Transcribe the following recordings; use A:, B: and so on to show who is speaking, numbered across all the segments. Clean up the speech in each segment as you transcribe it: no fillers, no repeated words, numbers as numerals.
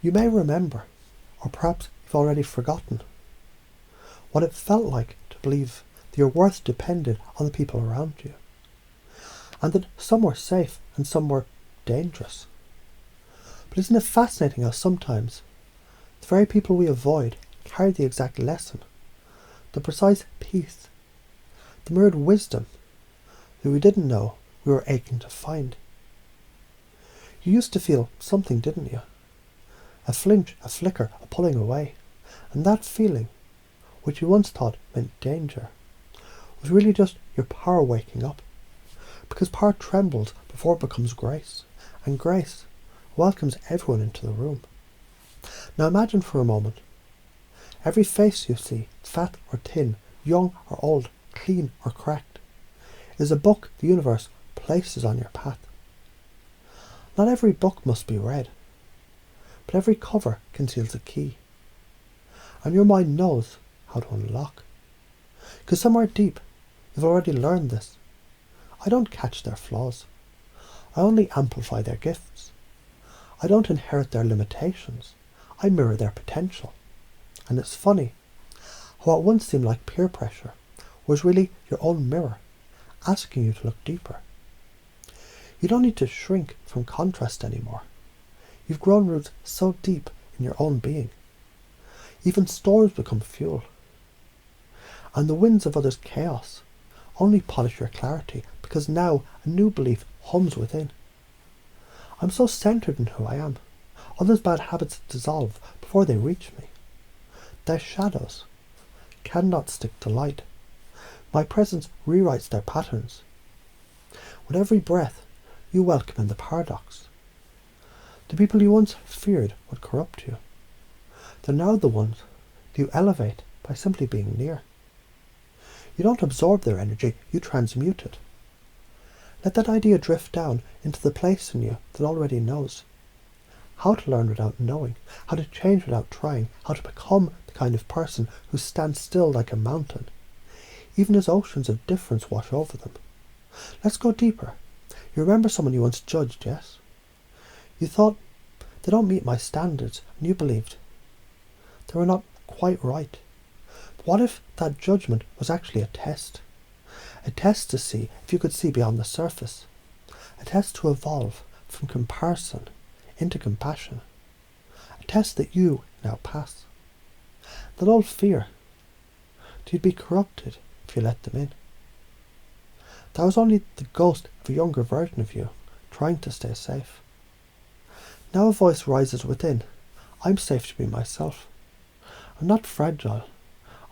A: You may remember, or perhaps you've already forgotten, what it felt like to believe that your worth depended on the people around you, and that some were safe and some were dangerous. But isn't it fascinating how sometimes the very people we avoid carry the exact lesson, the precise peace, the mirrored wisdom that we didn't know we were aching to find? You used to feel something, didn't you? A flinch, a flicker, a pulling away. And that feeling, which you once thought meant danger, was really just your power waking up. Because power trembles before it becomes grace, and grace welcomes everyone into the room. Now imagine for a moment, every face you see, fat or thin, young or old, clean or cracked, is a book the universe places on your path. Not every book must be read, but every cover conceals a key. And your mind knows how to unlock. Because somewhere deep, you've already learned this. I don't catch their flaws. I only amplify their gifts. I don't inherit their limitations. I mirror their potential. And it's funny how what once seemed like peer pressure was really your own mirror, asking you to look deeper. You don't need to shrink from contrast anymore. You've grown roots so deep in your own being. Even storms become fuel. And the winds of others' chaos only polish your clarity, because now a new belief hums within. I'm so centered in who I am. Others' bad habits dissolve before they reach me. Their shadows cannot stick to light. My presence rewrites their patterns. With every breath, you welcome in the paradox. The people you once feared would corrupt you. They're now the ones that you elevate by simply being near. You don't absorb their energy, you transmute it. Let that idea drift down into the place in you that already knows. How to learn without knowing, how to change without trying, how to become the kind of person who stands still like a mountain, even as oceans of difference wash over them. Let's go deeper. You remember someone you once judged, yes? You thought, they don't meet my standards, and you believed they were not quite right. But what if that judgment was actually a test? A test to see if you could see beyond the surface. A test to evolve from comparison into compassion. A test that you now pass. That old fear that you'd be corrupted if you let them in. That was only the ghost of a younger version of you trying to stay safe. Now a voice rises within. I'm safe to be myself. I'm not fragile.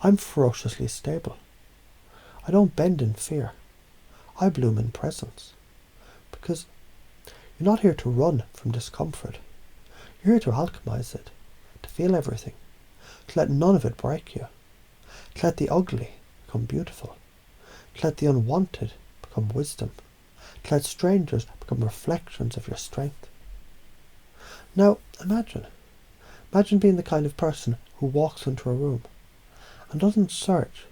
A: I'm ferociously stable. I don't bend in fear. I bloom in presence. Because you're not here to run from discomfort. You're here to alchemize it, to feel everything, to let none of it break you, to let the ugly become beautiful, to let the unwanted become wisdom, to let strangers become reflections of your strength. Now imagine being the kind of person who walks into a room and doesn't search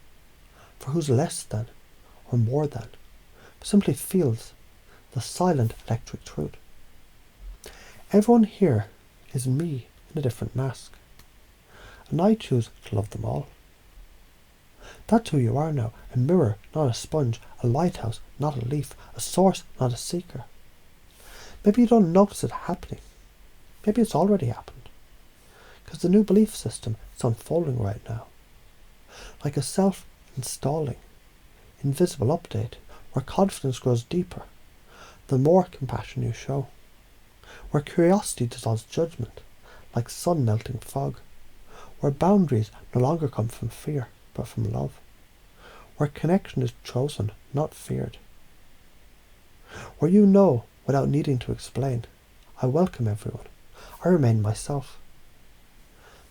A: for who's less than or more than, but simply feels the silent electric truth. Everyone here is me in a different mask, and I choose to love them all. That's who you are now, a mirror, not a sponge, a lighthouse, not a leaf, a source, not a seeker. Maybe you don't notice it happening. Maybe it's already happened, because the new belief system is unfolding right now, like a self-installing, invisible update where confidence grows deeper, the more compassion you show, where curiosity dissolves judgment, like sun melting fog, where boundaries no longer come from fear, but from love, where connection is chosen, not feared, where you know without needing to explain, I welcome everyone, I remain myself.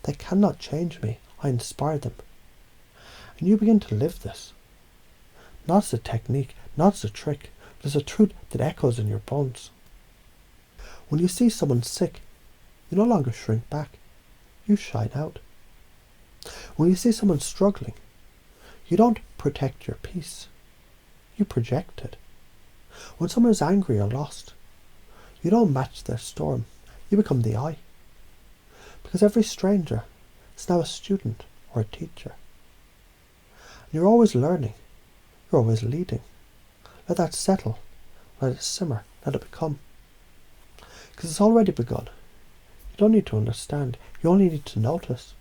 A: They cannot change me, I inspire them. And you begin to live this. Not as a technique, not as a trick, but as a truth that echoes in your bones. When you see someone sick, you no longer shrink back, you shine out. When you see someone struggling, you don't protect your peace, you project it. When someone is angry or lost, you don't match their storm, you become the eye. because every stranger is now a student or a teacher. And you're always learning, you're always leading. Let that settle, let it simmer, let it become. Because it's already begun. You don't need to understand, you only need to notice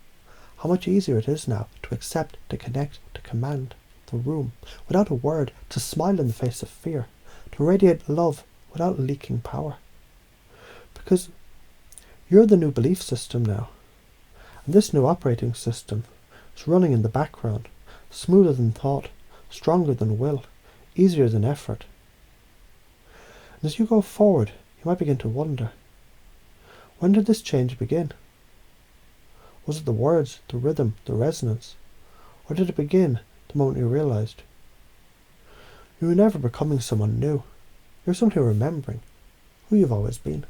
A: how much easier it is now to accept, to connect, to command the room without a word, to smile in the face of fear, to radiate love without leaking power. Because you're the new belief system now, and this new operating system is running in the background, smoother than thought, stronger than will, easier than effort. And as you go forward, you might begin to wonder, when did this change begin? Was it the words, the rhythm, the resonance? Or did it begin the moment you realized? You were never becoming someone new. You're simply remembering who you've always been.